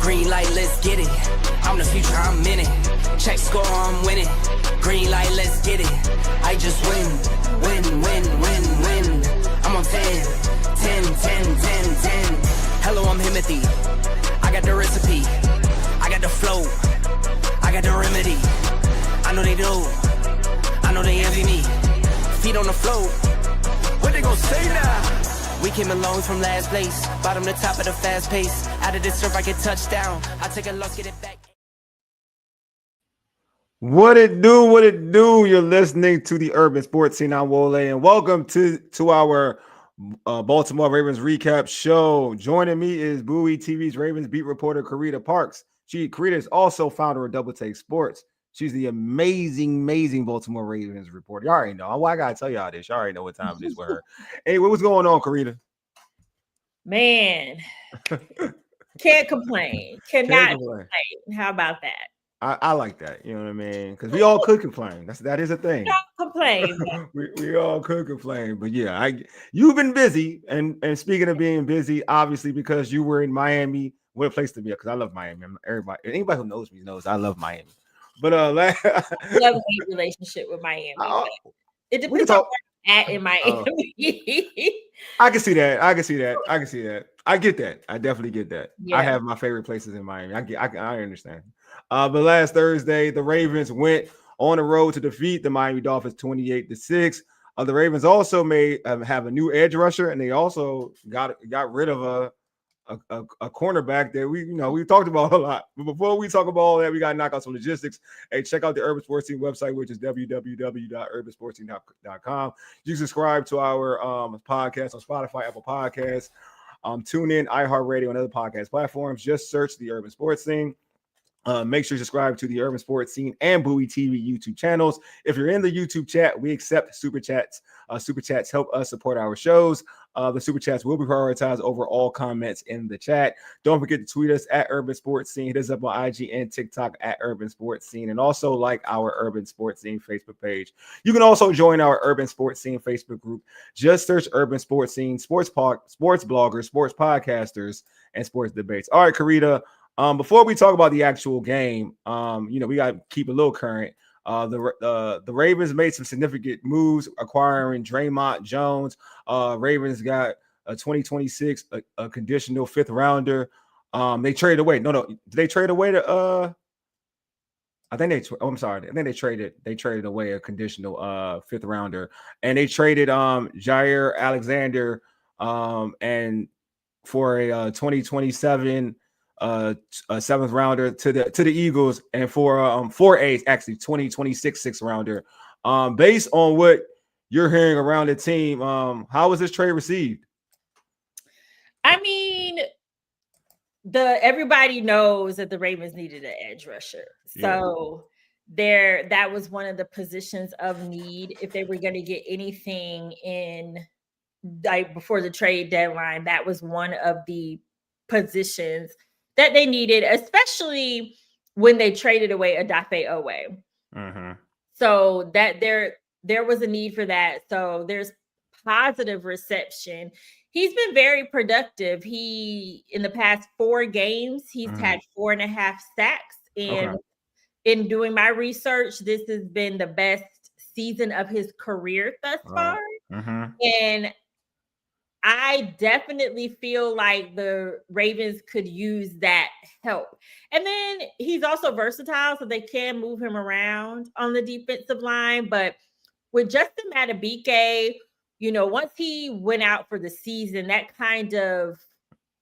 Green light, let's get it. I'm the future, I'm in it. Check score, I'm winning. Green light, let's get it. I just win. I'm on 10. Hello, I'm Himothy. I got the recipe. I got the flow. I got the remedy. I know they do. I know they envy me. Feet on the floor. What they gonna say now? We came along from last place. Bottom to top of the fast pace. Out of this surf, I get touchdown. I take a loss, get it back. What it do? You're listening to the Urban Sports Scene. I'm Wole, and welcome to our Baltimore Ravens recap show. Joining me is Bowie TV's Ravens beat reporter Carita Parks. Carita is also founder of Double Take Sports. She's the amazing Baltimore Ravens reporter. Y'all already know. I gotta tell y'all this. Y'all already know what time it is with her. Anyway, what's going on, Carita? Man, can't complain. Cannot complain. How about that? I like that. You know what I mean? Because we all could complain. That is a thing. Don't complain. we all could complain. But yeah, you've been busy. And speaking of being busy, obviously because you were in Miami, what a place to be. Because I love Miami. Anybody who knows me knows I love Miami. But love-hate relationship with Miami. It depends on where I'm at in Miami. I can see that. I get that. I definitely get that. Yeah. I have my favorite places in Miami. I understand. But last Thursday, the Ravens went on the road to defeat the Miami Dolphins 28-6. The Ravens also have a new edge rusher, and they also got rid of a cornerback that we talked about a lot. But before we talk about all that, we got to knock out some logistics. Hey, check out the Urban Sports Team website, which is www.urbansportsteam.com. You subscribe to our podcast on Spotify, Apple Podcasts, tune in, iHeartRadio, and other podcast platforms. Just search the Urban Sports Scene. Make sure you subscribe to the Urban Sports Scene and Bowie TV YouTube channels. If you're in the YouTube chat, we accept super chats. Super chats help us support our shows. The super chats will be prioritized over all comments in the chat. Don't forget to tweet us at Urban Sports Scene. Hit us up on IG and TikTok at Urban Sports Scene, and also like our Urban Sports Scene Facebook page. You can also join our Urban Sports Scene Facebook group. Just search Urban Sports Scene, sports bloggers, sports podcasters, and sports debates. All right, Carita. Before we talk about the actual game, we got to keep a little current. The Ravens made some significant moves, acquiring Dre'Mont Jones. Ravens got a 2026 a conditional 5th rounder. They traded away. Did they trade away the I think they traded away a conditional 5th rounder, and they traded Jair Alexander and for a 2027 a 7th rounder to the Eagles, and for a 2026 6th rounder. Based on what you're hearing around the team, how was this trade received? I mean, everybody knows that the Ravens needed an edge rusher. So that was one of the positions of need. If they were going to get anything in before the trade deadline, that was one of the positions that they needed, especially when they traded away Odafe Owe. Mm-hmm. So that there was a need for that. So there's positive reception. He's been very productive. In the past 4 games, he's had 4.5 sacks. And in doing my research, this has been the best season of his career thus far. Mm-hmm. And I definitely feel like the Ravens could use that help. And then he's also versatile, so they can move him around on the defensive line. But with Justin Madubuike, once he went out for the season, that kind of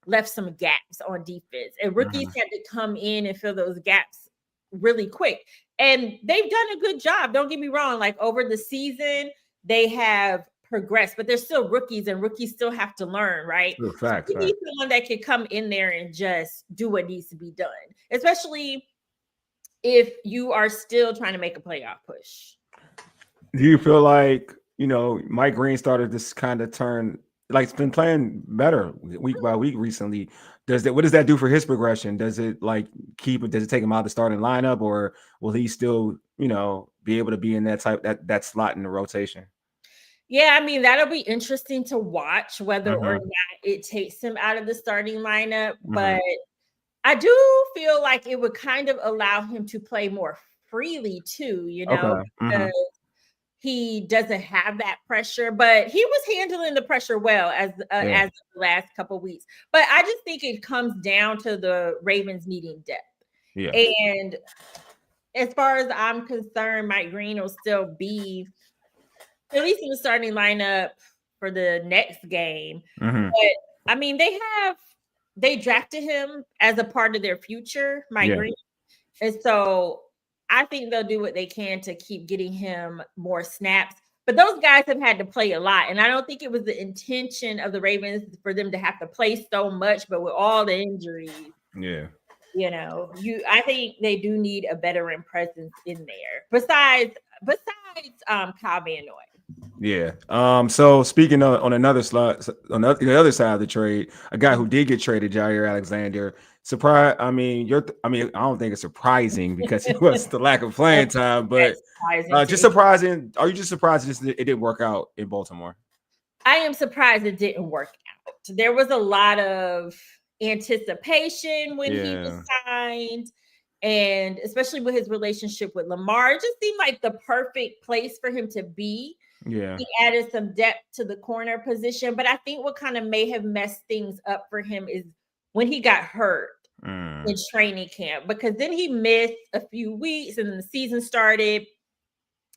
left some gaps on defense. And rookies had to come in and fill those gaps really quick. And they've done a good job. Don't get me wrong. Like over the season, they have progress, but they're still rookies, and rookies still have to learn, right? Fact. You need someone that can come in there and just do what needs to be done, especially if you are still trying to make a playoff push. Do you feel like, Mike Green started this kind of turn, like it's been playing better week by week recently? What does that do for his progression? Does it does it take him out of the starting lineup, or will he still, be able to be in that slot in the rotation? Yeah, I mean, that'll be interesting to watch whether or not it takes him out of the starting lineup. But I do feel like it would kind of allow him to play more freely too, Okay. because he doesn't have that pressure, but he was handling the pressure well as the last couple of weeks. But I just think it comes down to the Ravens needing depth. Yeah. And as far as I'm concerned, Mike Green will still be at least in the starting lineup for the next game. Mm-hmm. But I mean, they drafted him as a part of their future, Mike Green. And so I think they'll do what they can to keep getting him more snaps. But those guys have had to play a lot. And I don't think it was the intention of the Ravens for them to have to play so much, but with all the injuries. Yeah. I think they do need a veteran presence in there. Besides Kyle Van Noy. Yeah. So speaking on another slide, on the other side of the trade, a guy who did get traded, Jair Alexander. Surprise! I don't think it's surprising because it was the lack of playing time, but just surprising. Are you just surprised it didn't work out in Baltimore? I am surprised it didn't work out. There was a lot of anticipation when he was signed, and especially with his relationship with Lamar, it just seemed like the perfect place for him to be. Yeah, he added some depth to the corner position, but I think what kind of may have messed things up for him is when he got hurt in training camp, because then he missed a few weeks and then the season started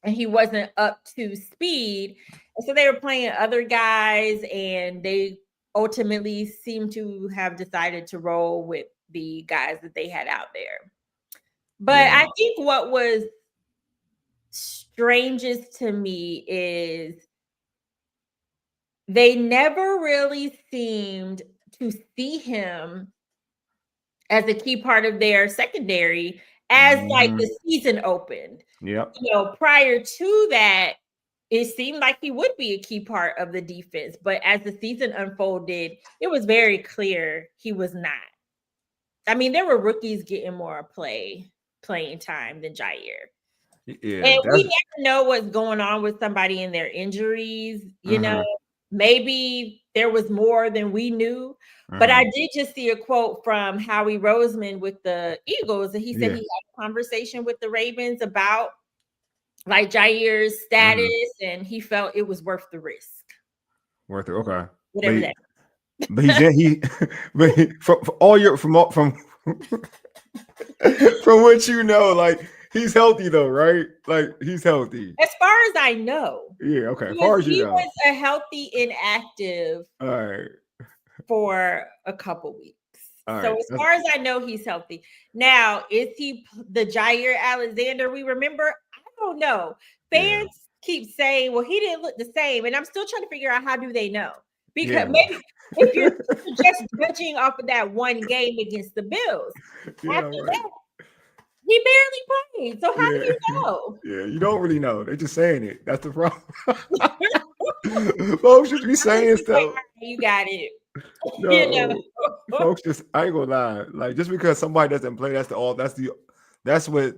and he wasn't up to speed. And so they were playing other guys and they ultimately seemed to have decided to roll with the guys that they had out there. But I think what was strangest to me is they never really seemed to see him as a key part of their secondary as like the season opened. Yep. Prior to that, it seemed like he would be a key part of the defense, but as the season unfolded, it was very clear he was not. I mean, there were rookies getting more playing time than Jair. Yeah, and we never know what's going on with somebody in their injuries. Maybe there was more than we knew. But I did just see a quote from Howie Roseman with the Eagles, and he said he had a conversation with the Ravens about like Jair's status, and he felt it was worth the risk. Worth it, okay. Whatever that. But from what you know, like he's healthy though, right? Like he's healthy. As far as I know. Yeah, okay. As far as you know. He was a healthy inactive. All right. For a couple weeks. All so right. as far as I know, he's healthy. Now, is he the Jair Alexander we remember? I don't know. Fans keep saying, well, he didn't look the same. And I'm still trying to figure out how do they know? Because maybe if you're just judging off of that one game against the Bills, after that, he barely played. So how do you know? Yeah, you don't really know. They're just saying it. That's the problem. Folks should be saying stuff. You got it. No, folks, I ain't gonna lie. Like just because somebody doesn't play, that's what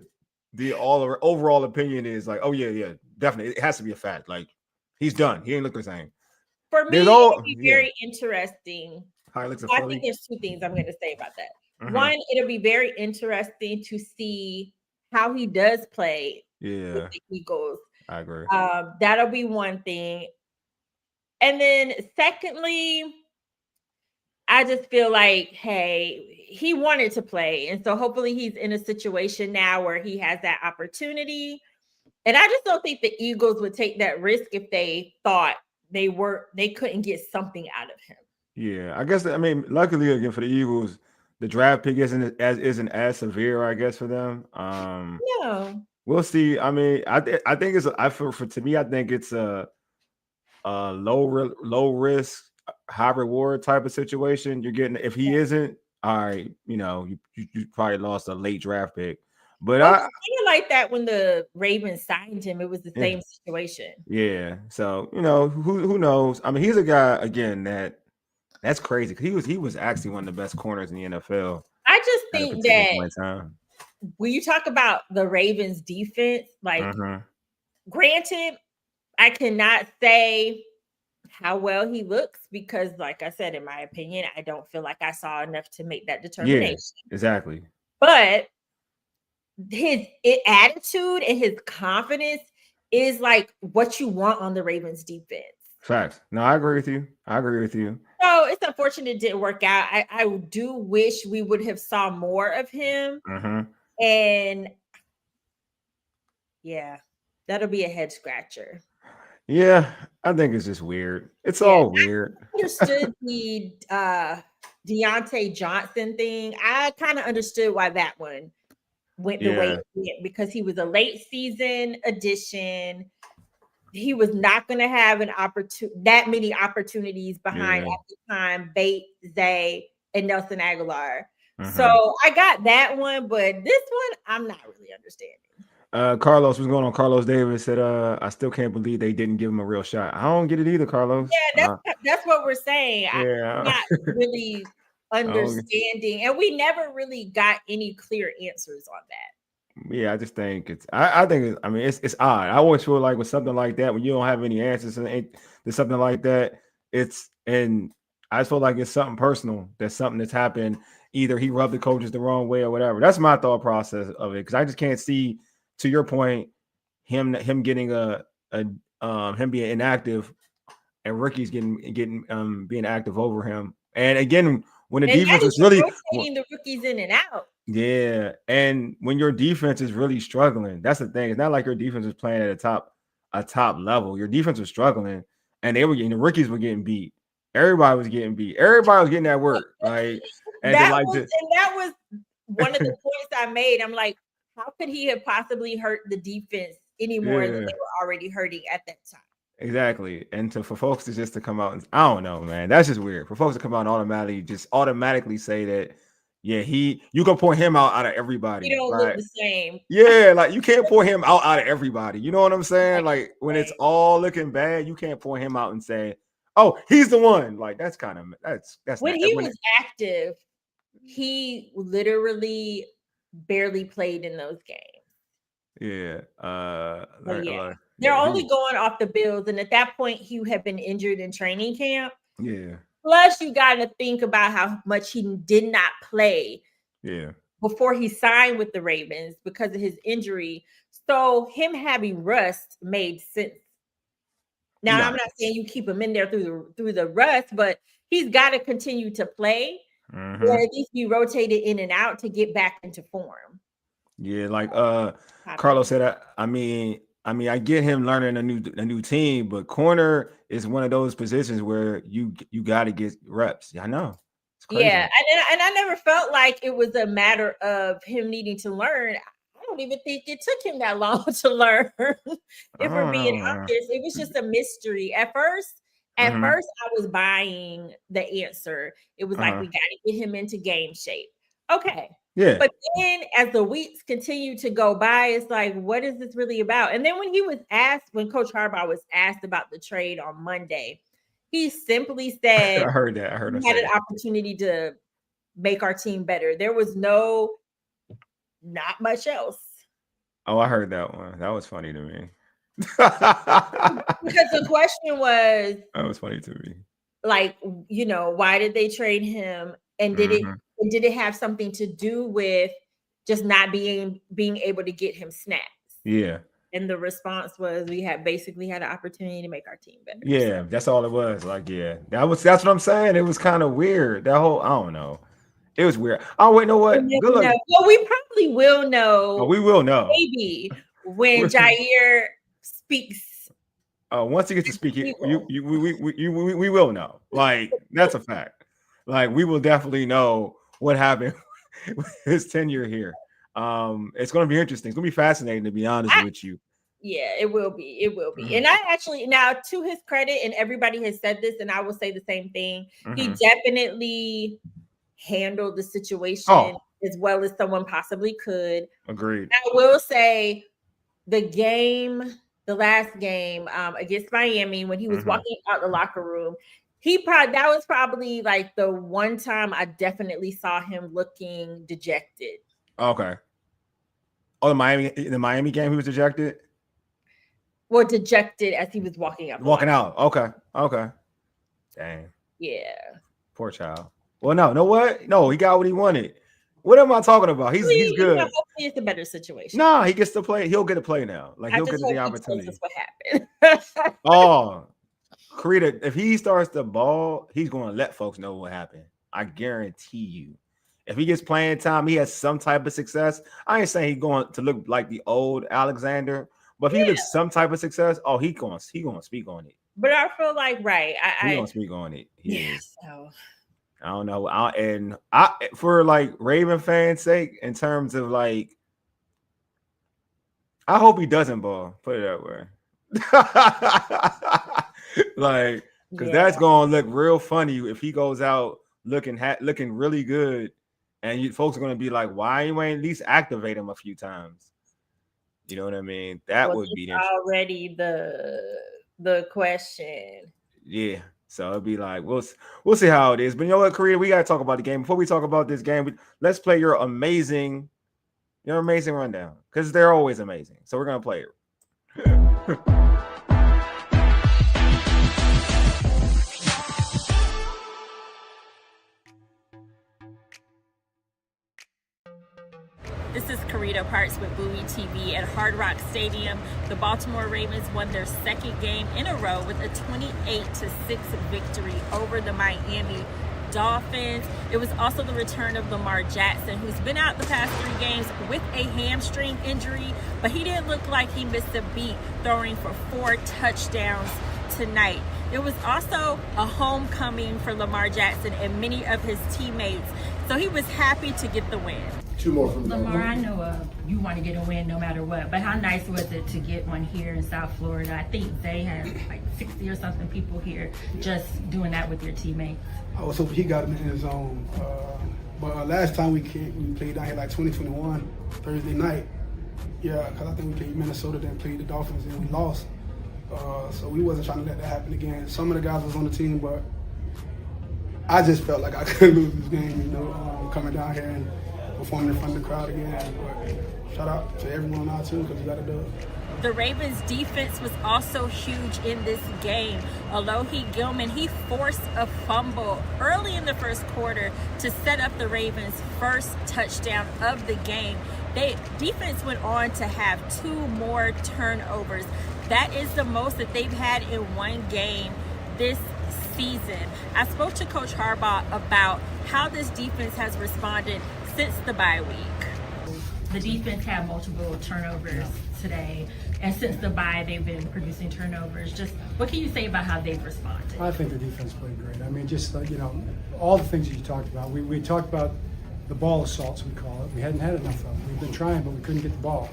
the overall opinion is. Like, oh yeah, definitely, it has to be a fact. Like he's done. He ain't look the same. For me, it'll be very interesting. How he looks I think there's two things I'm going to say about that. One, it'll be very interesting to see how he does play with the Eagles. I agree. That'll be one thing. And then secondly, I just feel like, hey, he wanted to play. And so hopefully he's in a situation now where he has that opportunity. And I just don't think the Eagles would take that risk if they thought they couldn't get something out of him. Yeah, I guess, luckily again for the Eagles, the draft pick isn't as severe, I guess, for them. No. We'll see. I think it's a low risk, high reward type of situation. You're getting, if he isn't, all right, you probably lost a late draft pick. But I feel like that when the Ravens signed him, it was the same situation. Yeah. So, who knows? I mean, he's a guy again that's crazy. He was actually one of the best corners in the NFL. I just think that when you talk about the Ravens defense, like granted, I cannot say how well he looks, because like I said, in my opinion, I don't feel like I saw enough to make that Yeah, determination. exactly. But his attitude and his confidence is like what you want on the Ravens defense. Facts. No, I agree with you. I agree with you. So it's unfortunate it didn't work out. I do wish we would have saw more of him. And yeah, that'll be a head scratcher. Yeah, I think it's just weird. It's all weird. I understood the Deontay Johnson thing. I kind of understood why that one went the way it went, because he was a late season addition. He was not going to have that many opportunities behind at the time Bates, Zay, and Nelson Aguilar. So I got that one, but this one I'm not really understanding. Carlos, what's going on? Carlos Davis said, I still can't believe they didn't give him a real shot. I don't get it either, Carlos. Yeah, that's what we're saying. Yeah. I'm not really understanding, and we never really got any clear answers on that. Yeah, I just think I think it's odd. I always feel like with something like that, when you don't have any answers to something like that, and I just feel like it's something personal. That's something that's happened. Either he rubbed the coaches the wrong way or whatever. That's my thought process of it, because I just can't see, to your point, him getting him being inactive and Ricky's being active over him. And again, when the defense is really rotating the rookies in and out. Yeah, and when your defense is really struggling, that's the thing. It's not like your defense is playing at a top level. Your defense was struggling, and the rookies were getting beat. Everybody was getting beat. Everybody was getting that work. Like, and that was one of the points I made. I'm like, how could he have possibly hurt the defense any more than they were already hurting at that time? Exactly. And for folks to come out and I don't know, man, that's just weird. For folks to come out and automatically say that, yeah, you can point him out of everybody. He don't look the same. Yeah, like you can't point him out of everybody. You know what I'm saying? Like when it's all looking bad, you can't point him out and say, "Oh, he's the one." Like that's when he was active, he literally barely played in those games. Yeah. They're only going off the Bills, and at that point, he had been injured in training camp. Yeah. Plus, you got to think about how much he did not play. Yeah. Before he signed with the Ravens because of his injury. So him having rust made sense. Now, I'm not saying you keep him in there through the rust, but he's got to continue to play, or at least be rotated in and out to get back into form. Yeah, like Carlos said, I get him learning a new team, but corner is one of those positions where you got to get reps. I know. It's crazy. Yeah, and I never felt like it was a matter of him needing to learn. I don't even think it took him that long to learn. If we're being honest, it was just a mystery at first. At first, I was buying the answer. It was like, we got to get him into game shape. Okay. Yeah. But then as the weeks continue to go by, it's like, what is this really about? And then when Coach Harbaugh was asked about the trade on Monday, he simply said, I heard that. We had an opportunity to make our team better. There was not much else. Oh, I heard that one. That was funny to me. Because the question was, that was funny to me. Like, why did they trade him? And did it have something to do with just not being able to get him snaps? Yeah. And the response was, we basically had an opportunity to make our team better. Yeah, that's all it was. Like, yeah, that's what I'm saying. It was kind of weird. That whole, I don't know. It was weird. Oh, wait, know what? Good luck. Well, we probably will know. Oh, we will know. Maybe when Jair speaks. Oh, once he gets to speak, we will know. Like, that's a fact. Like, we will definitely know what happened with his tenure here. It's going to be interesting. It's going to be fascinating, to be honest with you. Yeah, it will be. It will be. And I actually, now to his credit, and everybody has said this, and I will say the same thing. He definitely handled the situation as well as someone possibly could. Agreed. I will say the last game against Miami, when he was walking out the locker room, that was probably like the one time I definitely saw him looking dejected. Okay. Oh, the Miami game, he was dejected? Well, dejected as he was walking out. Okay. Dang. Yeah. Poor child. Well, no, know what? No, he got what he wanted. What am I talking about? He's good. Hopefully it's a better situation. Nah, he gets to play. He'll get to play now. Like he'll get the opportunity. What happened? Oh, Carita, if he starts the ball, he's going to let folks know what happened. I guarantee you. If he gets playing time, he has some type of success. I ain't saying he's going to look like the old Alexander, but if he looks some type of success, oh, he going to speak on it. But I feel like He going to speak on it. So. I don't know. I for like Raven fans' sake, in terms of like, I hope he doesn't ball. Put it that way. Like, because that's gonna look real funny if he goes out looking really good, and folks are gonna be like, "Why you ain't at least activate him a few times?" You know what I mean? That would be already the question. Yeah. So it'd be like we'll see how it is. But you know what, Carita, we gotta talk about the game. Before we talk about this game, let's play your amazing rundown, because they're always amazing. So we're gonna play it. This is Carita Parks with Bowie TV at Hard Rock Stadium. The Baltimore Ravens won their second game in a row with a 28-6 victory over the Miami Dolphins. It was also the return of Lamar Jackson, who's been out the past 3 games with a hamstring injury, but he didn't look like he missed a beat, throwing for 4 touchdowns tonight. It was also a homecoming for Lamar Jackson and many of his teammates, so he was happy to get the win. 2 more from Lamar, I know you want to get a win no matter what, but how nice was it to get one here in South Florida? I think they had like 60 or something people here just doing that with your teammates. I was hoping he got him in his zone. But last time we played down here like 2021, Thursday night. Yeah, because I think we played Minnesota, then played the Dolphins, and we lost. So we wasn't trying to let that happen again. Some of the guys was on the team, but I just felt like I couldn't lose this game, coming down here and performing in front of the crowd again. But shout out to everyone on our team, because we got to do it. The Ravens defense was also huge in this game. Alohi Gilman, he forced a fumble early in the first quarter to set up the Ravens' first touchdown of the game. Defense went on to have 2 more turnovers. That is the most that they've had in one game this season. I spoke to Coach Harbaugh about how this defense has responded since the bye week. The defense had multiple turnovers today, and since the bye, they've been producing turnovers. Just what can you say about how they've responded? I think the defense played great. I mean, just all the things that you talked about. We talked about the ball assaults, we call it. We hadn't had enough of them. We've been trying, but we couldn't get the ball.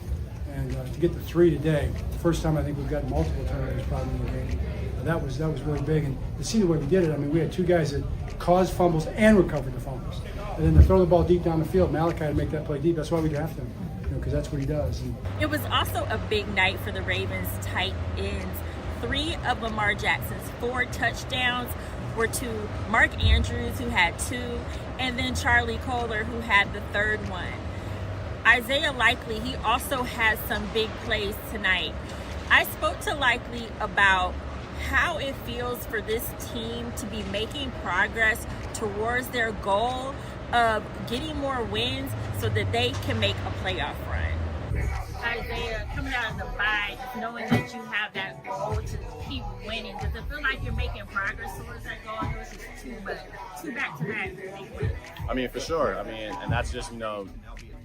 And to get the 3 today, the first time I think we've got multiple turnovers probably in the game. That was really big. And to see the way we did it, I mean, we had 2 guys that caused fumbles and recovered the fumbles. And then to throw the ball deep down the field, Malachi to make that play deep. That's why we drafted him, because that's what he does. And it was also a big night for the Ravens tight ends. 3 of Lamar Jackson's 4 touchdowns were to Mark Andrews, who had 2, and then Charlie Kolar, who had the 3rd one. Isaiah Likely, he also has some big plays tonight. I spoke to Likely about how it feels for this team to be making progress towards their goal of getting more wins so that they can make a playoff run. Isaiah, coming out of the bye, knowing that you have that goal to keep winning, does it feel like you're making progress towards that goal? I know it's just 2 back-to-back big wins. I mean, for sure. I mean, and that's just,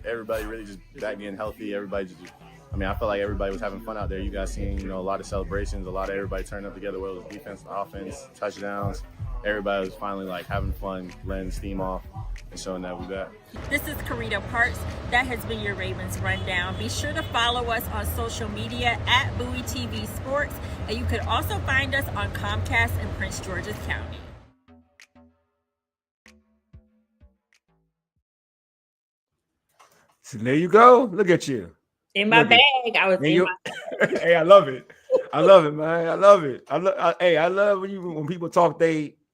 everybody really just back being healthy. Everybody just, I felt like everybody was having fun out there. You guys seeing, a lot of celebrations, a lot of everybody turning up together, whether it was defense, offense, touchdowns. Everybody was finally having fun, letting steam off, and showing that we back. This is Carita Parks. That has been your Ravens Rundown. Be sure to follow us on social media at Bowie TV Sports, and you could also find us on Comcast in Prince George's County. So there you go. Look at you. In my bag. I was in my Hey, I love it. I love it, man. I love it. I love when people talk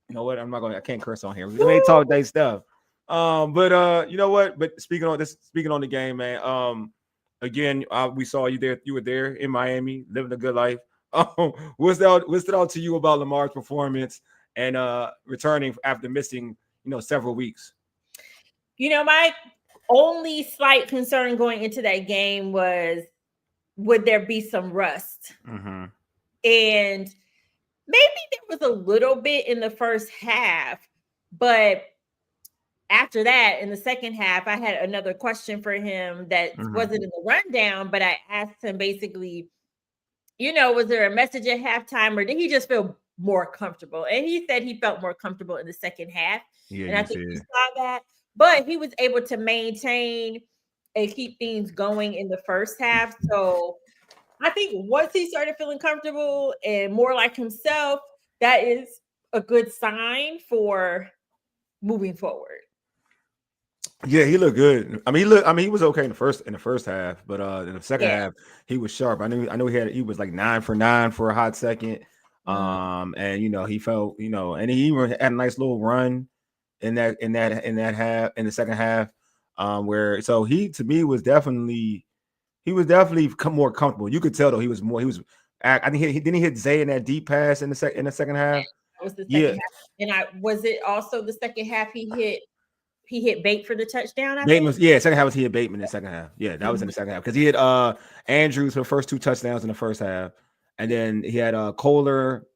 you know what? I can't curse on here. They talk their stuff. But you know what? But speaking on the game, man. Again, we saw you there. You were there in Miami, living a good life. What stood out to you about Lamar's performance, and returning after missing, several weeks. My only slight concern going into that game was, would there be some rust? Mm-hmm. And maybe there was a little bit in the first half, but after that, in the second half, I had another question for him that wasn't in the rundown, but I asked him basically, was there a message at halftime, or did he just feel more comfortable? And he said he felt more comfortable in the second half. Yeah, and I think he saw that, but he was able to maintain and keep things going in the first half. So I think once he started feeling comfortable and more like himself, that is a good sign for moving forward. Yeah, he looked good. I mean, he was okay in the first half, but in the second half, he was sharp. I know he was like 9 for 9 for a hot second. And he felt, and he even had a nice little run in the second half, where so he to me was definitely more comfortable. You could tell though he was. I think he didn't hit Zay in that deep pass in the second half. That was the second half. And was it also the second half he hit Bate for the touchdown? Second half was he hit Bateman in the second half. Yeah, that was in the second half because he had Andrews for the first 2 touchdowns in the first half, and then he had Kolar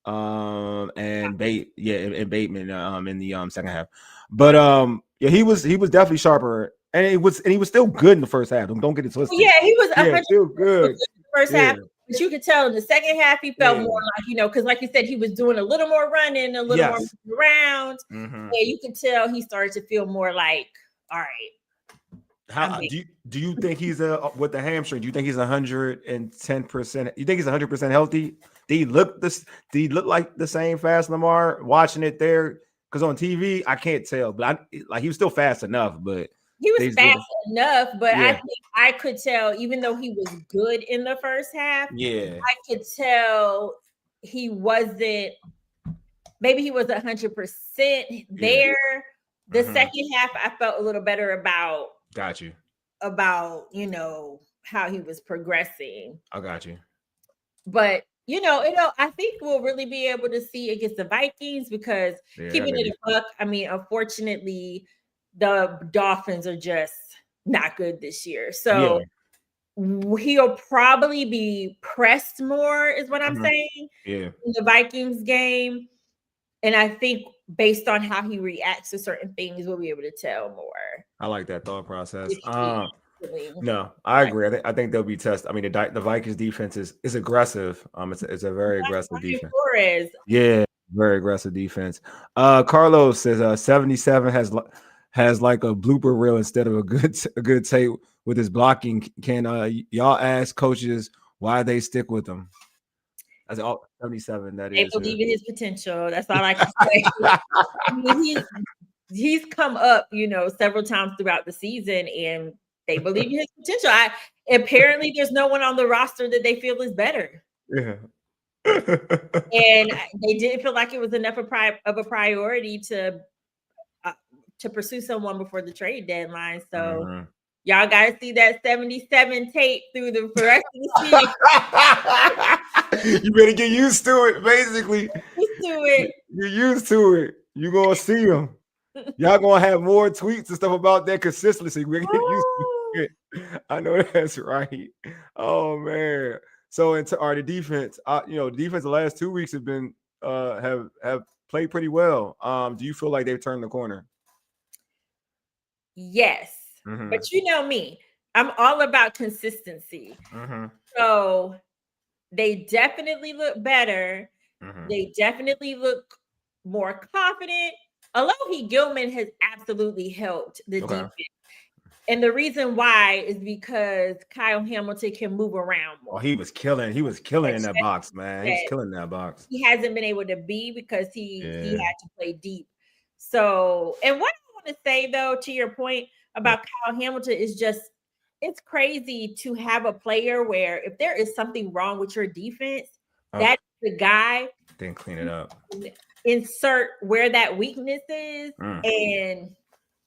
and and Bateman in the second half. But he was definitely sharper, and he was still good in the first half. Don't get it twisted. Yeah, he was still good. First half, but you could tell in the second half he felt more like, because like you said, he was doing a little more running, a little more around. And you could tell he started to feel more like, all right. How do you think he's with the hamstring? Do you think he's 110%? You think he's 100% healthy? Did he look like the same fast Lamar watching it there? Because on TV, I can't tell, but he was still fast enough, but. He was fast enough, but I think I could tell, even though he was good in the first half, I could tell he wasn't, maybe he was 100% there. The second half, I felt a little better about. Got you. About, how he was progressing. I got you. But, I think we'll really be able to see against the Vikings because keeping it a buck, I mean, unfortunately, the Dolphins are just not good this year. So he'll probably be pressed more is what I'm saying in the Vikings game. And I think based on how he reacts to certain things, we'll be able to tell more. I like that thought process. No, I agree. I think they'll be tested. I mean, the Vikings defense is aggressive. It's a very aggressive defense. Yeah, very aggressive defense. Carlos says 77 has like a blooper reel instead of a good tape with his blocking. Can y'all ask coaches why they stick with him? That's all 77. They believe in his potential. That's all I can say. I mean, he's come up, several times throughout the season, and they believe in his potential. Apparently, there's no one on the roster that they feel is better. Yeah. And they didn't feel like it was enough of a priority to pursue someone before the trade deadline. So y'all got to see that 77 tape through the rest of the season. You better get used to it, basically. You're used to it. You're going to see them. Y'all going to have more tweets and stuff about that consistency. We're getting used to it. I know that's right. Oh, man. So, the defense, defense the last 2 weeks have been have played pretty well. Do you feel like they've turned the corner? Yes. But you know me, I'm all about consistency. So they definitely look better. They definitely look more confident. Alohi Gilman has absolutely helped the defense. And the reason why is because Kyle Hamilton can move around more. Oh, he was killing in that box, man. He was killing that box. He hasn't been able to be because he had to play deep. So, and what I want to say though, to your point about Kyle Hamilton is just, it's crazy to have a player where if there is something wrong with your defense, that's the guy. Then clean it up. Insert where that weakness is and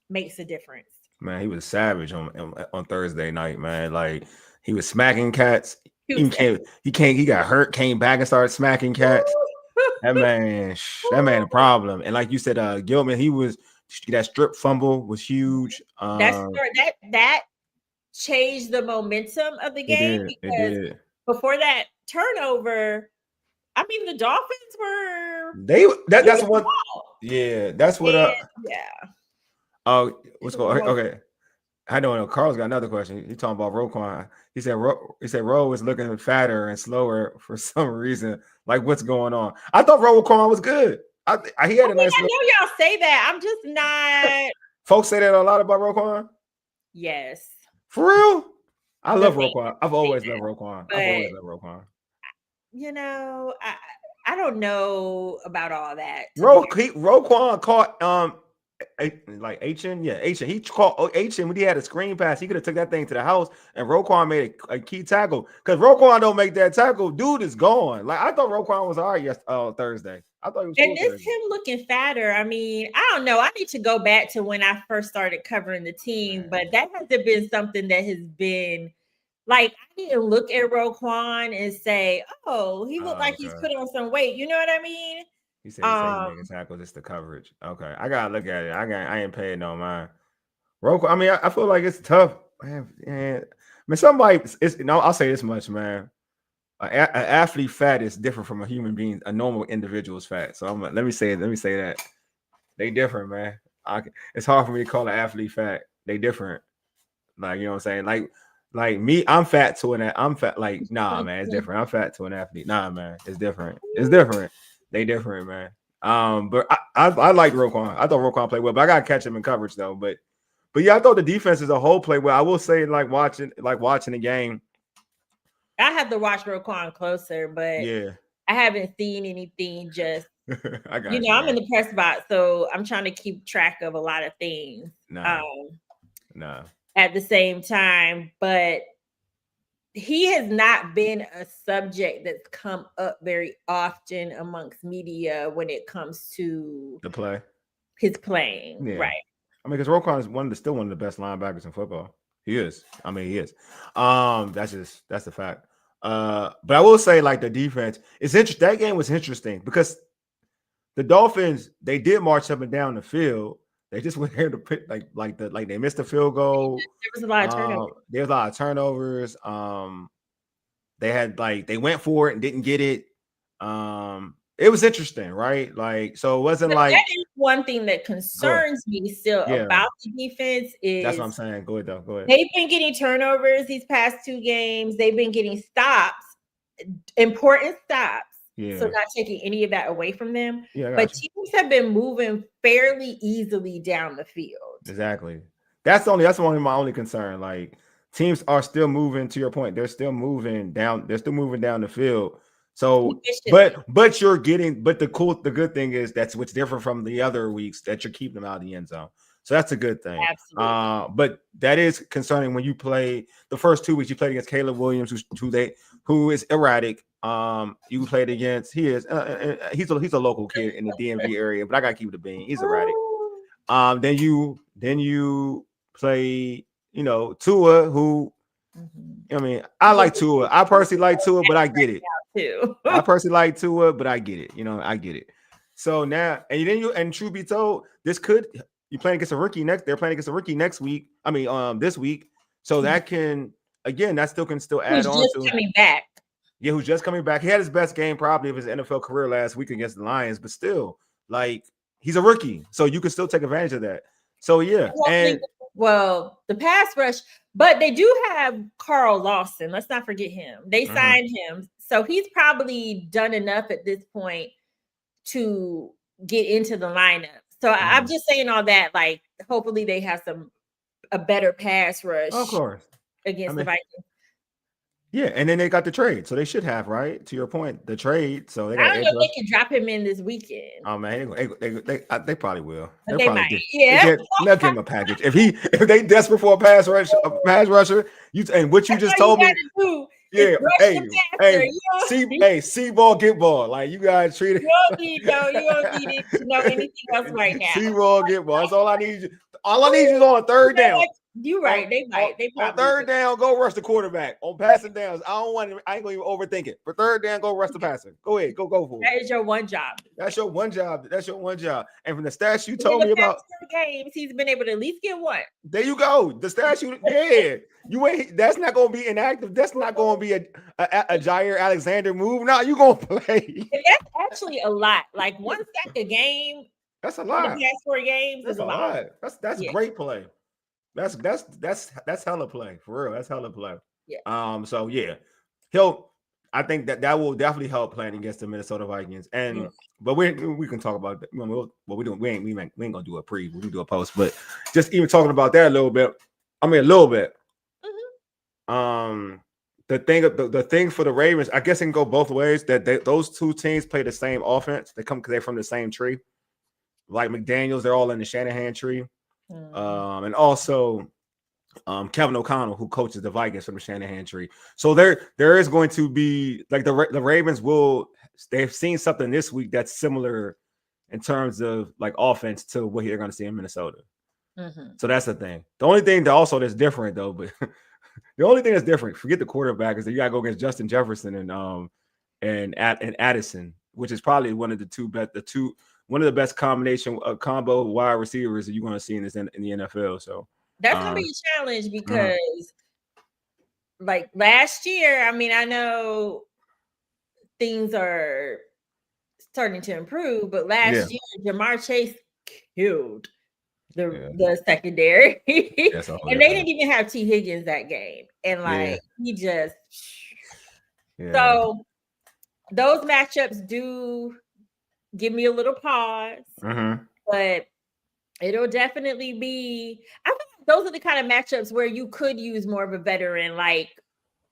makes a difference. Man, he was savage on Thursday night, man. Like he was smacking cats. He got hurt, came back and started smacking cats. That man, a problem. And like you said, Gilman, that strip fumble was huge. That changed the momentum of the game because before that turnover, I mean, the Dolphins were that's what. Yeah, that's what. Yeah. What's going? Okay. I don't know. Carl's got another question. He's talking about Roquan. He said Ro is looking fatter and slower for some reason. Like, what's going on? I thought Roquan was good. He had a nice. I know y'all say that. I'm just not. Folks say that a lot about Roquan. Yes. For real? I love Roquan. I've always loved Roquan. You know, I don't know about all that. Roquan caught like H.N. Yeah, H.N. He caught H.N. when he had a screen pass. He could have took that thing to the house, and Roquan made a key tackle. Because Roquan don't make that tackle, dude is gone. Like, I thought Roquan was all right Thursday. I thought he was. And it's him looking fatter. I mean, I don't know. I need to go back to when I first started covering the team, but that hasn't been something that has been like, I didn't look at Roquan and say, "Oh, he looked like he's put on some weight." You know what I mean? He said he's making tackles. It's the coverage. Okay, I gotta look at it. I ain't paying no mind. Roquan. I mean, I feel like it's tough, man. I mean, I'll say this much, man. An athlete fat is different from a human being, a normal individual's fat. So let me say that they different, man. It's hard for me to call an athlete fat. They different. Like, you know what I'm saying? Like me, I'm fat to an. I'm fat. Like, nah, man, it's different. I'm fat to an athlete. Nah, man, it's different. It's different. They different, man. But I like Roquan. I thought Roquan played well, but I gotta catch him in coverage though. But yeah, I thought the defense as a whole played well. I will say, like watching the game. I have to watch Roquan closer, but yeah, I haven't seen anything. Just I got I'm in the press box, so I'm trying to keep track of a lot of things. At the same time, but he has not been a subject that's come up very often amongst media when it comes to the play, his playing, right? I mean, because Roquan is still one of the best linebackers in football. He is. I mean, he is. That's the fact. But I will say, like, the defense is interesting. That game was interesting because the Dolphins, they did march up and down the field. They just went here to put like they missed a field goal. There was a lot of turnovers. There was a lot of turnovers. They went for it and didn't get it. It was interesting, right? Like, so it wasn't like that is one thing that concerns me still about the defense is that's what I'm saying. Go ahead. They've been getting turnovers these past 2 games. They've been getting stops, important stops. Yeah. So not taking any of that away from them. Yeah, but teams have been moving fairly easily down the field. Exactly. That's my only concern. Like, teams are still moving, to your point. They're still moving down the field. So, but the good thing is that's what's different from the other weeks, that you're keeping them out of the end zone. So that's a good thing. Absolutely. But that is concerning when you play the first 2 weeks. You played against Caleb Williams, who is erratic. You played against he's a local kid in the DMV area, but I gotta keep it a bean. He's erratic. Then you play, Tua, who I mean, I like Tua. I personally like Tua, but I get it. I personally like Tua, but I get it. I get it. So now, and truth be told, you're playing against a rookie next. They're playing against a rookie next week. I mean, this week. So that can still add on to coming back. Yeah, who's just coming back. He had his best game probably of his NFL career last week against the Lions, but still, like, he's a rookie, so you can still take advantage of that. So yeah, the pass rush, but they do have Carl Lawson. Let's not forget him. They signed him, so he's probably done enough at this point to get into the lineup. So I'm just saying all that. Like, hopefully they have a better pass rush. Of course, against the Vikings. Yeah, and then they got the trade, so they should have, right? To your point, the trade. So they got. I don't know if they can drop him in this weekend. Oh man, they probably will. They might. They'll give him a package if they desperate for a pass rusher. What you just told me. Yeah, see ball, get ball. Like, you guys treat it. You don't need it to know anything else right now. See ball, get ball. That's all I need. All I need is on a third down. You're right. They might. They On probably third down, go rush the quarterback. On passing downs, I ain't gonna even overthink it. For third down, go rush the passer. Go ahead, go for it. That is your one job. That's your one job. That's your one job. And from the stats you In told the me past about, 4 games, he's been able to at least get one. there you go. The stats you ain't. That's not gonna be inactive. That's not gonna be a Jair Alexander move. No, you gonna play. And that's actually a lot. Like 1 sack a game. That's a In lot. the past 4 games That's is a a lot. lot. That's great play. That's hella play for real. That's hella play. Yeah. So yeah, I think that will definitely help playing against the Minnesota Vikings. And but we can talk about that. What we doing? We ain't gonna do a pre. We can do a post. But just even talking about that a little bit. I mean, a little bit. The thing for the Ravens, I guess it can go both ways. That those two teams play the same offense. They come because they're from the same tree. Like McDaniels, they're all in the Shanahan tree. And also Kevin O'Connell, who coaches the Vikings from the Shanahan tree. So there is going to be like the Ravens they've seen something this week that's similar in terms of like offense to what they're going to see in Minnesota. So that's the thing. The only thing that also that's different though, but the only thing that's different, forget the quarterback, is that you got to go against Justin Jefferson and Addison, which is probably one of the best combo wide receivers that you're going to see in the NFL. So that's going to be a challenge because like last year, I mean, I know things are starting to improve, but last year, Jamar Chase killed the secondary. And they didn't even have T. Higgins that game. And like he just so those matchups do give me a little pause, but it'll definitely be. I think those are the kind of matchups where you could use more of a veteran like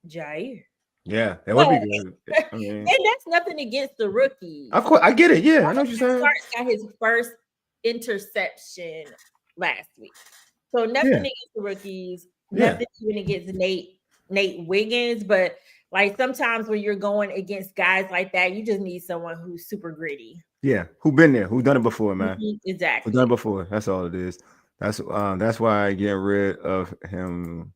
Jair. Yeah, that would be good. I mean, and that's nothing against the rookie. Of course, I get it. Yeah, I know what you're saying. Starks got his first interception last week, so nothing against the rookies. Nothing even against Nate Wiggins, but like sometimes when you're going against guys like that, you just need someone who's super gritty. Yeah, who been there, who done it before, man. Exactly. Who done it before. That's all it is. That's why I get rid of him.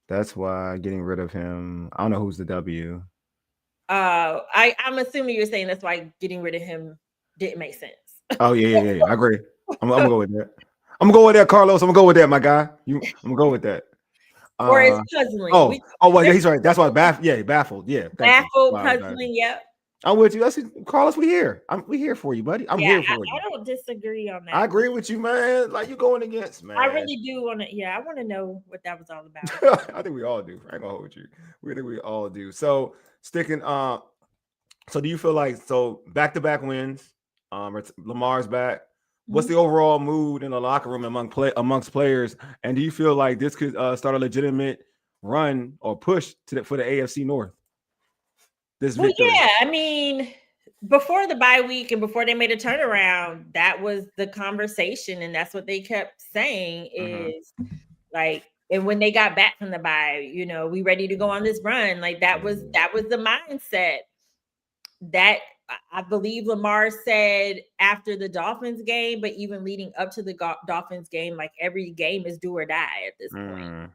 That's why getting rid of him. I don't know who's the W. I'm assuming you're saying that's why getting rid of him didn't make sense. Oh yeah. I agree. I'm gonna go with that. I'm gonna go with that, Carlos. I'm gonna go with that, my guy. I'm gonna go with that. Or it's puzzling. Well, yeah, he's right. That's why baffled. Yeah, baffled, puzzling. Yep. I'm with you. Carlos, we here. We here for you, buddy. I'm here for you. I don't disagree on that. I agree with you, man. Like you're going against, man. I really do want to. Yeah, I want to know what that was all about. I think we all do. I ain't gonna hold you. We think we all do. So sticking. So do you feel like back-to-back wins? Lamar's back. What's the overall mood in the locker room amongst players? And do you feel like this could start a legitimate run or push for the AFC North? I mean, before the bye week and before they made a turnaround, that was the conversation, and that's what they kept saying is like, and when they got back from the bye, we ready to go on this run. Like that was the mindset that I believe Lamar said after the Dolphins game, but even leading up to the Dolphins game, like every game is do or die at this point.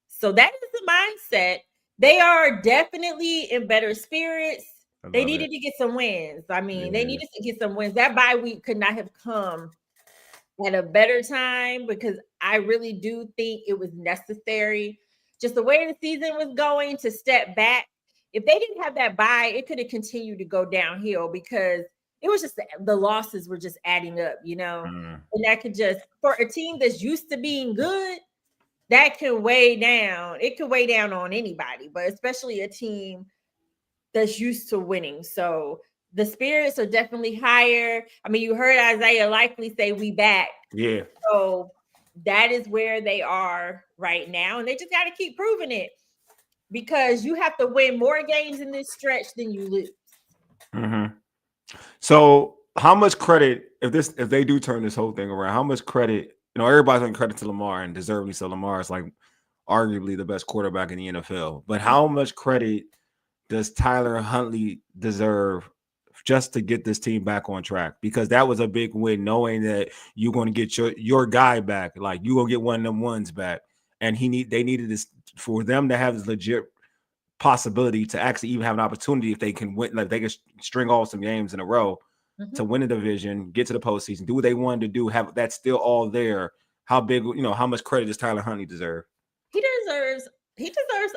So that is the mindset. They are definitely in better spirits. They needed to get some wins. I mean, they needed to get some wins. That bye week could not have come at a better time because I really do think it was necessary. Just the way the season was going to step back. If they didn't have that bye, it could have continued to go downhill because it was just the losses were just adding up, and that could just, for a team that's used to being good, that can weigh down. It could weigh down on anybody, but especially a team that's used to winning. So the spirits are definitely higher. I mean, you heard Isaiah Likely say we back. Yeah. So that is where they are right now. And they just got to keep proving it. Because you have to win more games in this stretch than you lose. So, how much credit if they do turn this whole thing around? How much credit? Everybody's giving credit to Lamar, and deservedly so. Lamar is like arguably the best quarterback in the NFL. But how much credit does Tyler Huntley deserve just to get this team back on track? Because that was a big win, knowing that you're going to get your guy back, like you're going to get one of them ones back. and they needed this for them to have this legit possibility to actually even have an opportunity if they can win, like they can string off some games in a row to win the division, get to the postseason, do what they wanted to do, have that still all there. How big, how much credit does Tyler Huntley deserve? He deserves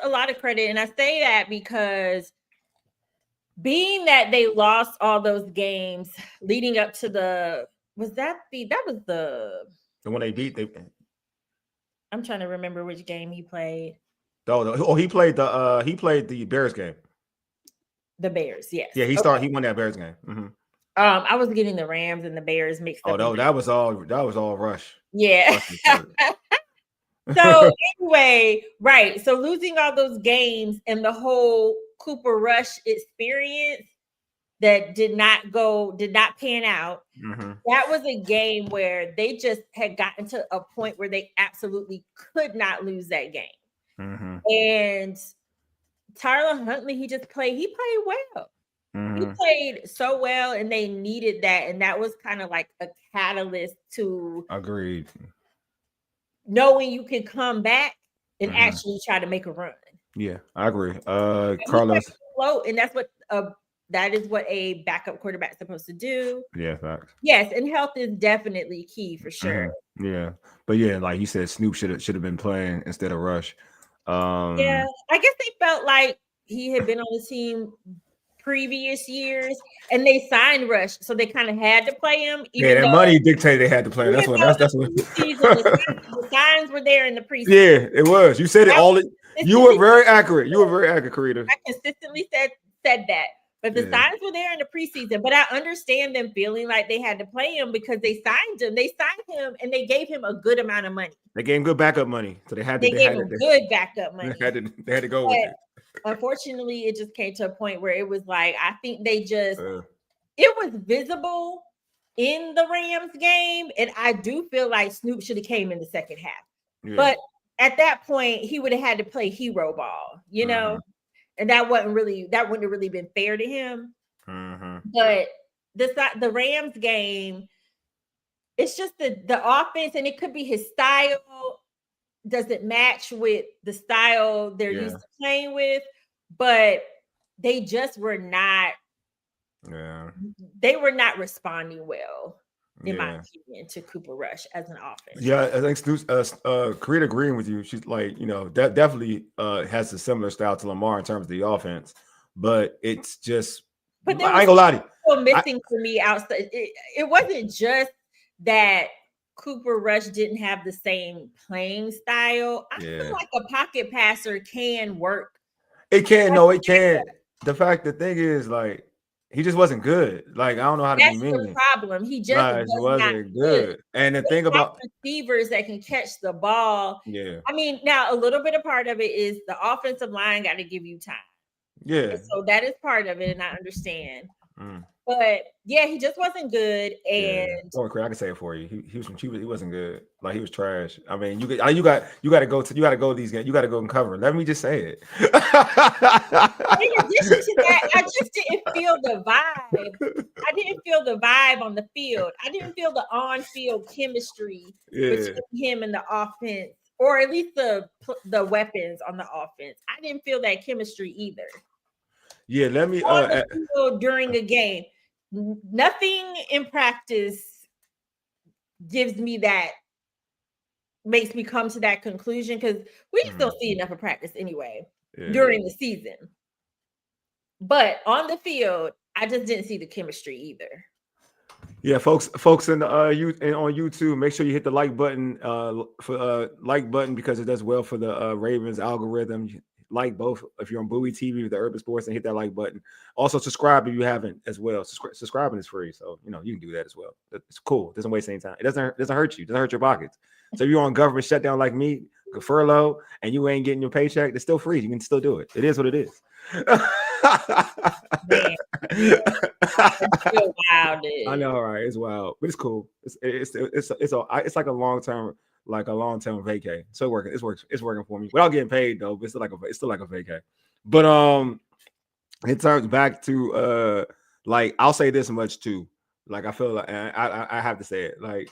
a lot of credit, and I say that because being that they lost all those games leading up to the one they beat. I'm trying to remember which game he played. He played the Bears game. The Bears, yes. Yeah, he won that Bears game. Mm-hmm. I was getting the Rams and the Bears mixed up. Oh no, that was all Rush. Yeah. So anyway, right. So losing all those games and the whole Cooper Rush experience that did not pan out. Mm-hmm. That was a game where they just had gotten to a point where they absolutely could not lose that game. Mm-hmm. And Tyler Huntley, he played well. Mm-hmm. He played so well, and they needed that. And that was kind of like a catalyst to agreed. Knowing you can come back and actually try to make a run. Yeah, I agree. Carlos, and that is what a backup quarterback is supposed to do. Yeah, facts. Yes, and health is definitely key for sure. Mm-hmm. Yeah, but yeah, like you said, Snoop should have been playing instead of Rush. Yeah, I guess they felt like he had been on the team previous years, and they signed Rush, so they kind of had to play him. Yeah, that money dictated they had to play him. That's what. The signs were there in the preseason. Yeah, it was. You said it all. You were very accurate. You were very accurate, Carita. I consistently said that. But the signs were there in the preseason. But I understand them feeling like they had to play him because they signed him. They signed him and they gave him a good amount of money. They gave him good backup money. So they had to. They gave him good backup money. They had to go with it. Unfortunately, it just came to a point where it was like, I think they just, it was visible in the Rams game. And I do feel like Snoop should have came in the second half. Yeah. But at that point, he would have had to play hero ball, and that wouldn't have really been fair to him. Mm-hmm. But the Rams game, it's just the offense, and it could be his style doesn't match with the style they're used to playing with, but they just were not. Yeah, they were not responding well, in my opinion, to Cooper Rush as an offense. Yeah, I think Carita agreeing with you. She's like, that definitely has a similar style to Lamar in terms of the offense, but it's just. But I ain't gonna lie to you. Still missing for me outside. It wasn't just that Cooper Rush didn't have the same playing style. I feel like a pocket passer can work. It can. No, it can. The thing is, like, he just wasn't good. Like, I don't know how to be mean. That's the problem. He just wasn't good. And the thing about receivers that can catch the ball. Yeah. I mean, now a little bit of part of it is the offensive line got to give you time. Yeah. And so that is part of it, and I understand. But yeah, he just wasn't good. And I can say it for you. He wasn't good. Like, he was trash. I mean, you got to go these games. You got to go and cover. Let me just say it. In addition to that, I just didn't feel the vibe. I didn't feel the vibe on the field. I didn't feel the on-field chemistry between him and the offense, or at least the weapons on the offense. I didn't feel that chemistry either. Yeah, let me during a game. Nothing in practice makes me come to that conclusion, because we just don't see enough of practice anyway during the season. But on the field, I just didn't see the chemistry either. Yeah, folks in the on YouTube, make sure you hit the like button because it does well for the Ravens algorithm. Like both if you're on Bowie TV with the Urban Sports, and hit that like button. Also subscribe if you haven't as well. Subscribing is free, so you can do that as well. It's cool. It doesn't waste any time. It doesn't hurt you. It doesn't hurt your pockets. So if you're on government shutdown like me, furlough, and you ain't getting your paycheck, it's still free. You can still do it. It is what it is. It's still wild, dude. I know, right? It's wild, but it's cool. It's like a long-term vacay. So it's working for me without getting paid though. But it's still like a vacay. But it turns back to like, I'll say this much too. Like, I feel like I have to say it. Like,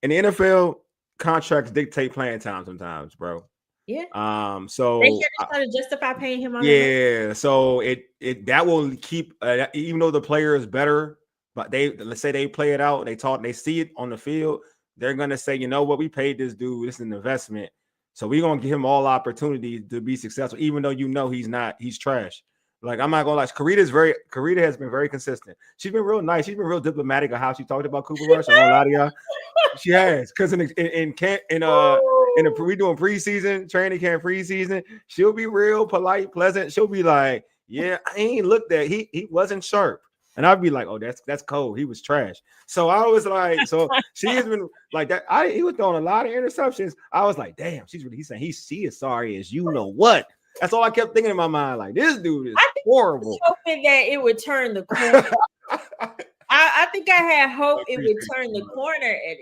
in the NFL, contracts dictate playing time sometimes, bro. Yeah. So They had to try to justify paying him on yeah, so it that will keep even though the player is better, but let's say they play it out, they see it on the field, they're gonna say, you know what, we paid this dude, this is an investment, so we're gonna give him all opportunities to be successful, even though he's trash. Like I'm not gonna lie, Carita has been very consistent. She's been real nice. She's been real diplomatic of how she talked about Cooper Rush. I'm gonna lie to y'all. She has, because in camp we doing preseason training camp preseason, she'll be real polite, pleasant. She'll be like, "Yeah, I ain't looked at he wasn't sharp," and I'd be like, "Oh, that's cold. He was trash." So I was like, so she has been like that. He was throwing a lot of interceptions. I was like, "Damn, he's saying she is sorry as you know what." That's all I kept thinking in my mind. Like this dude is horrible. I was hoping that it would turn the corner. I think I had hope it would turn the corner, and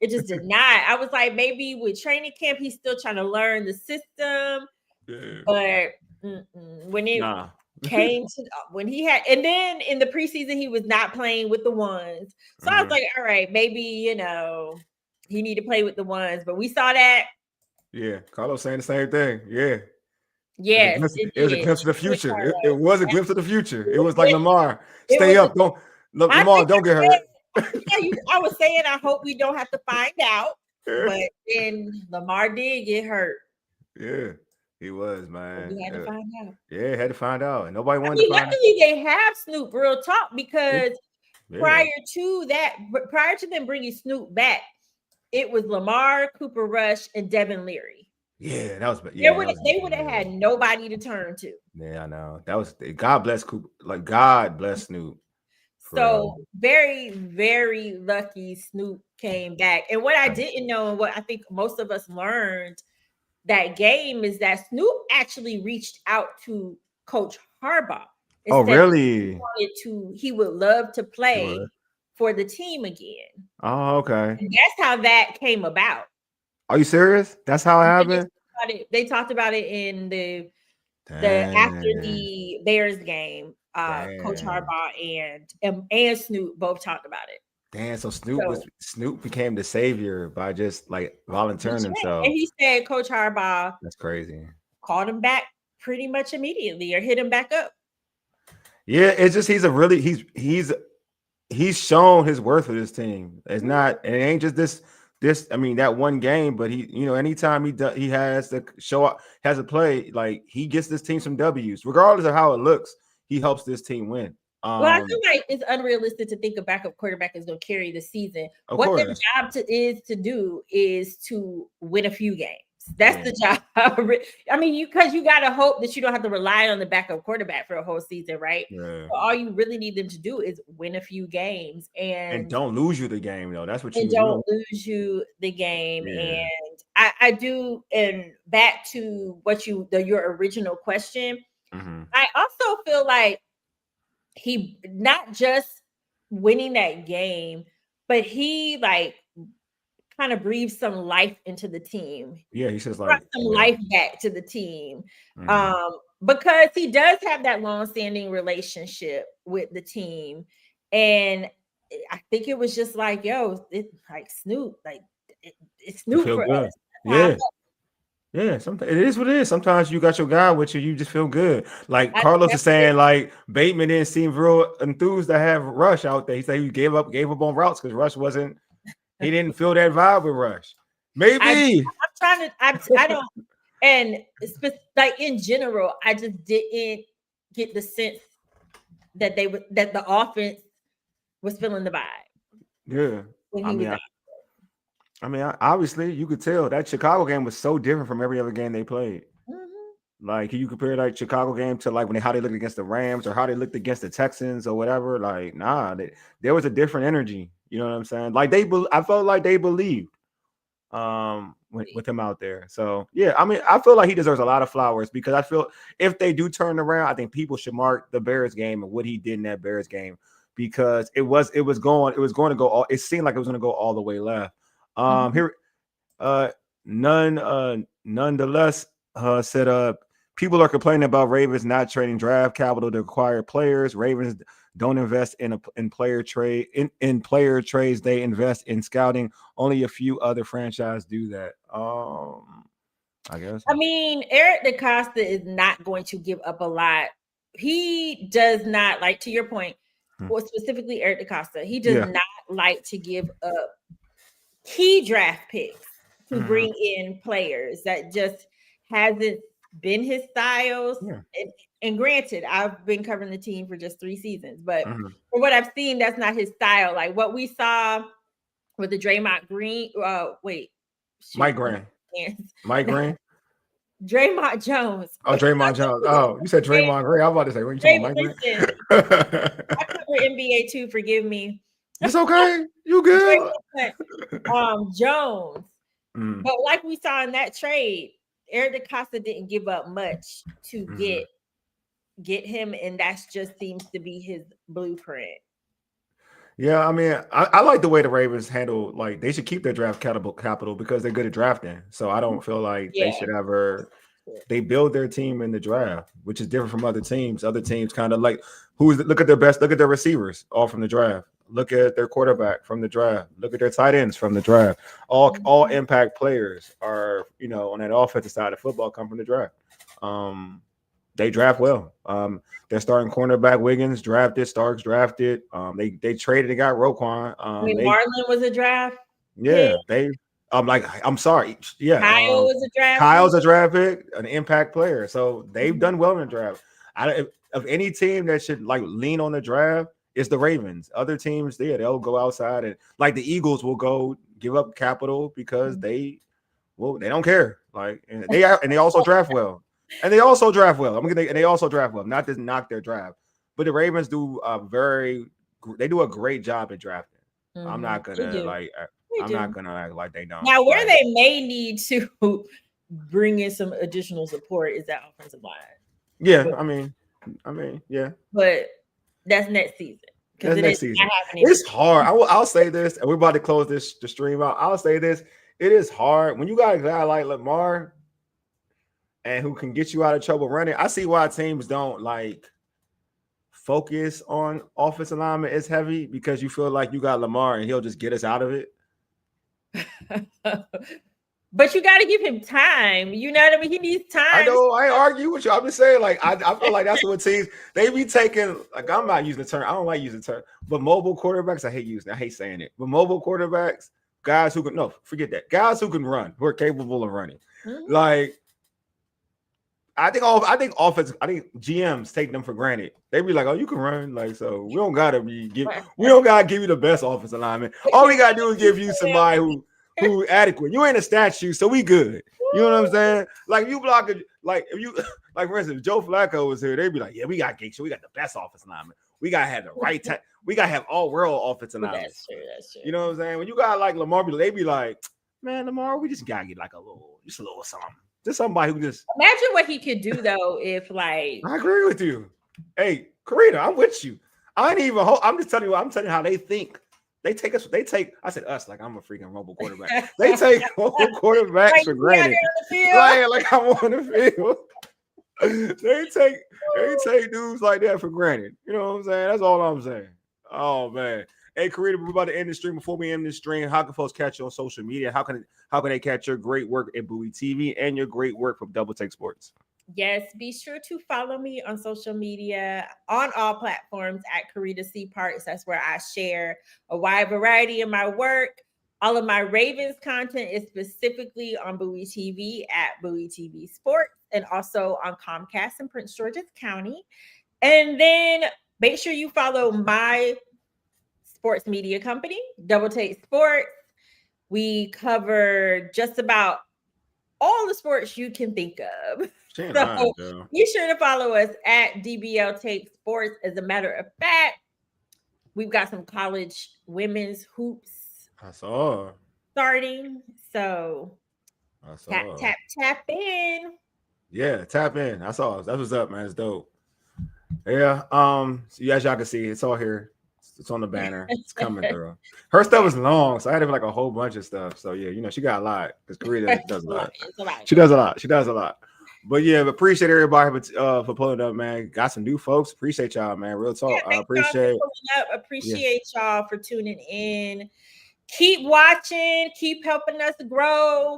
it just did not. I was like, maybe with training camp, he's still trying to learn the system. But when it came to when he had, and then in the preseason, he was not playing with the ones. So I was like, all right, maybe he need to play with the ones. But we saw that. Yeah, Carlos saying the same thing. Yeah. Yes, it was a glimpse of the future. It was a glimpse of the future. It was like Lamar, stay up, Lamar, don't get hurt. I was saying, I hope we don't have to find out, but then Lamar did get hurt. Yeah, he was, man. So we had to find out. Yeah, had to find out, and nobody wanted to find out. Luckily, they have Snoop. Real talk, because prior to them bringing Snoop back, it was Lamar, Cooper Rush, and Devin Leary. Yeah, that was. They would have had nobody to turn to. Yeah, I know. That was God bless Cooper. Like God bless Snoop. So very, very lucky Snoop came back. And what I didn't know, and what I think most of us learned that game, is that Snoop actually reached out to Coach Harbaugh. Oh, really? He would love to play for the team again. Oh, okay. And that's how that came about. Are you serious? That's how it happened? They talked about it in the after the Bears game. Coach Harbaugh and Snoop both talked about it. Damn, so Snoop became the savior by just like volunteering himself. And he said Coach Harbaugh, that's crazy, called him back pretty much immediately or hit him back up. Yeah, it's just he's shown his worth for this team. It's not, it ain't just this I mean that one game, but anytime he has to show up, has a play, like he gets this team some W's, regardless of how it looks. He helps this team win. Well, I feel like it's unrealistic to think a backup quarterback is going to carry the season. What their job is to win a few games. That's the job. I mean, because you got to hope that you don't have to rely on the backup quarterback for a whole season, right? Yeah. So all you really need them to do is win a few games and don't lose you the game, though. That's what you don't lose you the game. Yeah. And I do. And back to what your original question, I also feel like he not just winning that game, but he like kind of breathed some life into the team. Yeah, he says brought some life back to the team. Because he does have that long-standing relationship with the team. And I think it was just like, it's like Snoop, like it's Snoop for us. Yeah. Yeah, sometimes it is what it is. Sometimes you got your guy with you, you just feel good. Like Carlos is saying, like Bateman didn't seem real enthused to have Rush out there. He said he gave up on routes because Rush wasn't. He didn't feel that vibe with Rush. Maybe I don't. And like in general, I just didn't get the sense that that the offense was feeling the vibe. Yeah, I mean, obviously, you could tell that Chicago game was so different from every other game they played. Like, can you compare like Chicago game to like how they looked against the Rams or how they looked against the Texans or whatever? Like, there was a different energy. You know what I'm saying? Like I felt like they believed with him out there. So yeah, I mean, I feel like he deserves a lot of flowers because I feel if they do turn around, I think people should mark the Bears game and what he did in that Bears game because it seemed like it was going to go all the way left. Nonetheless, said people are complaining about Ravens not trading draft capital to acquire players. Ravens don't invest in player trade in player trades. They invest in scouting. Only a few other franchises do that. I guess. I mean, Eric DaCosta is not going to give up a lot. He does not, like, to your point, or specifically Eric DaCosta, he does not like to give up key draft picks to bring in players. That just hasn't been his styles. And granted, I've been covering the team for just 3 seasons, but from what I've seen, that's not his style. Like what we saw with the Draymond Green, Mike Green. Mike Green? Dre'Mont Jones. Oh, Dre'Mont Jones. Oh, you said Draymond Green. I was about to say, what you talking about, Mike Green? I cover NBA too, forgive me. It's okay. You good. Jones. But like we saw in that trade, Eric DaCosta didn't give up much to get him, and that's just seems to be his blueprint. Yeah, I mean, I like the way the Ravens handle, like they should keep their draft capital because they're good at drafting. So I don't feel like they should ever they build their team in the draft, which is different from other teams. Other teams kind of like look at their receivers all from the draft. Look at their quarterback from the draft. Look at their tight ends from the draft. All impact players are, on that offensive side of football come from the draft. They draft well. Their starting cornerback Wiggins drafted, Starks drafted. They traded and got Roquan. Marlon was a draft. Yeah, I'm sorry. Yeah, Kyle was a draft. Kyle's a draft pick, an impact player. So they've done well in the draft. Of any team that should lean on the draft, it's the Ravens. Other teams, they'll go outside and the Eagles will go give up capital because they don't care. And they also draft well. And they also draft well. They also draft well. Not to knock their draft, but the Ravens do they do a great job at drafting. I'm not gonna act like they don't. Now, where they may need to bring in some additional support is that offensive line. Yeah, I mean, yeah. But that's next season. That's next season. It's hard. I'll say this, and we're about to close the stream out. I'll say this: it is hard when you got a guy like Lamar. And who can get you out of trouble running. I see why teams don't focus on offensive alignment as heavy because you feel like you got Lamar and he'll just get us out of it. But you got to give him time. You know what I mean? He needs time. I know. I ain't argue with you. I'm just saying, I feel like that's what teams they be taking. I'm not using the term. I don't like using the term. But mobile quarterbacks, I hate saying it. But mobile quarterbacks, guys who can forget that. Guys who can run, who are capable of running, I think GMs take them for granted. They be like, "Oh, you can run." So we don't gotta give you the best offensive lineman. All we gotta do is give you somebody who adequate. You ain't a statue, so we good. You know what I'm saying? If you block it, if you for instance, Joe Flacco was here, they'd be like, "Yeah, we got we got the best offensive lineman. We gotta have the right time. We gotta have all world offensive linemen." That's true. You know what I'm saying? When you got Lamar, they be like, "Man, Lamar, we just gotta get a little something." Just somebody who just imagine what he could do though if I agree with you. Hey, Carita, I'm with you. I'm just telling you. I'm telling you how they think. They take us. I said us like I'm a freaking mobile quarterback. They take mobile quarterbacks for granted. Like I'm on the field. They take dudes like that for granted. You know what I'm saying? That's all I'm saying. Oh man. Hey, Carita, we're about to end the stream. Before we end the stream, how can folks catch you on social media? How can they catch your great work at Bowie TV and your great work from Double Take Sports? Yes, be sure to follow me on social media on all platforms at Carita C. Parks. That's where I share a wide variety of my work. All of my Ravens content is specifically on Bowie TV at Bowie TV Sports and also on Comcast in Prince George's County. And then make sure you follow my sports media company, Double Take Sports. We cover just about all the sports you can think of. So be sure to follow us at DBL Take Sports. As a matter of fact, we've got some college women's hoops starting. So tap in. Yeah, tap in. That's what's up, man. It's dope. Yeah. So as y'all can see, it's all here. It's on the banner. It's coming through. Her stuff is long, so I had a whole bunch of stuff. So yeah, she got a lot because Carita does a lot. She does a lot. But yeah, appreciate everybody for pulling up, man. Got some new folks. Appreciate y'all, man. Real talk. I appreciate y'all for tuning in. Keep watching. Keep helping us grow.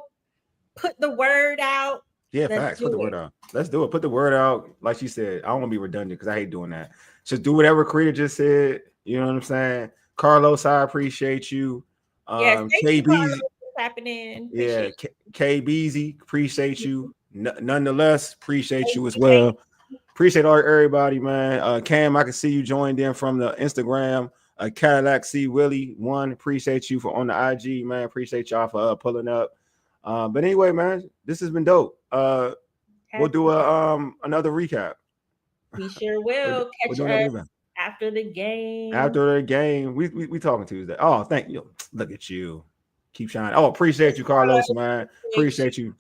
put the word out. Yeah, Let's facts. Put the do word it. out. Let's do it. Put the word out. Like she said, I don't want to be redundant because I hate doing that. Just do whatever Carita just said. You know what I'm saying? Carlos, I appreciate you. Yes, thank you, Carlos, KBZ, for tapping in. yeah, Appreciate KBZ, appreciate you. Nonetheless, appreciate you as you. well. Appreciate everybody, man. Cam, I can see you joined in from the Instagram. Cadillac C Willie 1, appreciate you for on the IG, man. Appreciate y'all for pulling up. But anyway, man, this has been dope. We'll do another recap. We sure will. We'll Catch do another us event. after the game. After the game, we talking Tuesday. Oh, thank you. Look at you. Keep shining. Oh, appreciate you, Carlos, man. Appreciate you,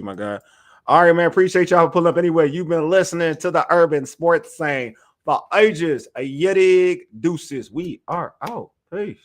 my guy. All right, man. Appreciate y'all for pulling up. Anyway, you've been listening to the Urban Sports Scene for ages. A Yeti Deuces. We are out. Peace.